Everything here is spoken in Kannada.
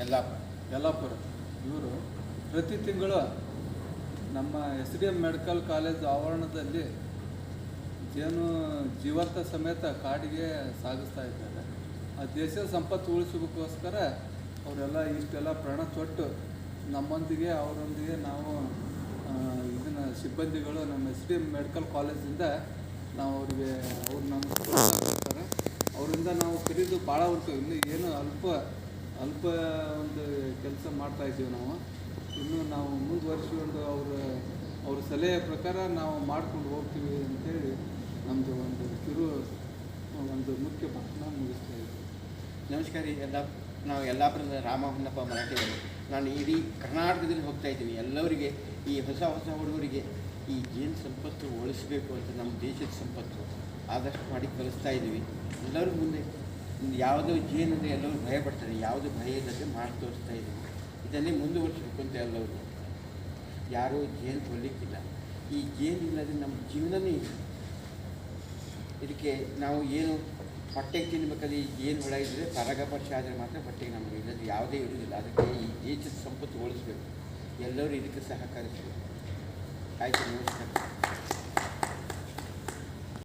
ಯಲ್ಲಾಪುರ ಇವರು ಪ್ರತಿ ತಿಂಗಳು ನಮ್ಮ SDM ಮೆಡಿಕಲ್ ಕಾಲೇಜ್ ಆವರಣದಲ್ಲಿ ಜೇನು ಜೀವಂತ ಸಮೇತ ಕಾಡಿಗೆ ಸಾಗಿಸ್ತಾ ಇದ್ದಾರೆ. ಆ ದೇಶದ ಸಂಪತ್ತು ಉಳಿಸೋದಕ್ಕೋಸ್ಕರ ಅವರೆಲ್ಲ ಇಷ್ಟೆಲ್ಲ ಪ್ರಾಣ ತೊಟ್ಟು ನಮ್ಮೊಂದಿಗೆ ಅವರೊಂದಿಗೆ ನಾವು ಇದನ್ನು ಸಿಬ್ಬಂದಿಗಳು ನಮ್ಮ SDM ಮೆಡಿಕಲ್ ಕಾಲೇಜಿಂದ ನಾವು ಅವ್ರಿಗೆ ಅವ್ರು ನಮ್ಗೆ ಅವರಿಂದ ನಾವು ಖರೀದು ಭಾಳ ಉಂಟು. ಇನ್ನು ಏನು ಅಲ್ಪ ಒಂದು ಕೆಲಸ ಮಾಡ್ತಾಯಿದ್ದೀವಿ ನಾವು. ಇನ್ನು ನಾವು ಮುಂದುವರಿಸಿಕೊಂಡು ಅವ್ರ ಸಲಹೆ ಪ್ರಕಾರ ನಾವು ಮಾಡ್ಕೊಂಡು ಹೋಗ್ತೀವಿ ಅಂತೇಳಿ ನಮ್ಮದು ಒಂದು ಮುಖ್ಯ ಭಾಷಣ ಮುಗಿಸ್ತಾ ಇದ್ದೀವಿ. ನಮಸ್ಕಾರ. ನಾವು ಯಲ್ಲಾಪುರದ ರಾಮ ಹೊನ್ನಪ್ಪ ಮರಾಠಿಯವರು. ನಾನು ಇಡೀ ಕರ್ನಾಟಕದಲ್ಲಿ ಹೋಗ್ತಾ ಇದ್ದೀನಿ. ಎಲ್ಲರಿಗೆ ಈ ಹೊಸ ಹುಡುಗರಿಗೆ ಈ ಜೇನು ಸಂಪತ್ತು ಉಳಿಸಬೇಕು ಅಂತ ನಮ್ಮ ದೇಶದ ಸಂಪತ್ತು ಆದಷ್ಟು ಮಾಡಿ ಕಲಿಸ್ತಾ ಇದ್ದೀವಿ. ಎಲ್ಲರೂ ಮುಂದೆ ಯಾವುದೋ ಜೇನು ಅಂದರೆ ಎಲ್ಲರೂ ಭಯ ಪಡ್ತಾರೆ, ಯಾವುದು ಭಯ ಇಲ್ಲದೆ ಮಾಡಿ ತೋರಿಸ್ತಾ ಇದ್ದೀವಿ. ಇದನ್ನೇ ಮುಂದುವರಿಸಬೇಕು ಅಂತ ಎಲ್ಲರೂ. ಯಾರೂ ಜೇನು ಕೊಡಲಿಕ್ಕಿಲ್ಲ. ಈ ಜೇನು ಇಲ್ಲದೆ ನಮ್ಮ ಜೀವನವೇ ಇಲ್ಲ. ಇದಕ್ಕೆ ನಾವು ಏನು ಹೊಟ್ಟೆಗೆ ತಿನ್ನಬೇಕಾದ್ರೆ ಈ ಜೇನು ಹುಳ ಇದ್ದರೆ ಪರಾಗಸ್ಪರ್ಶ ಆದರೆ ಮಾತ್ರ ಹೊಟ್ಟೆಗೆ ನಮಗೆ ಇಲ್ಲದೆ ಯಾವುದೇ ಇರುವುದಿಲ್ಲ. ಅದಕ್ಕೆ ಈ ದೇಶದ ಸಂಪತ್ತು ಉಳಿಸಬೇಕು. ಎಲ್ಲರೂ ಇದಕ್ಕೆ ಸಹಕರಿಸಬೇಕು. ಆಯಿತು, ನಮಸ್ಕಾರ.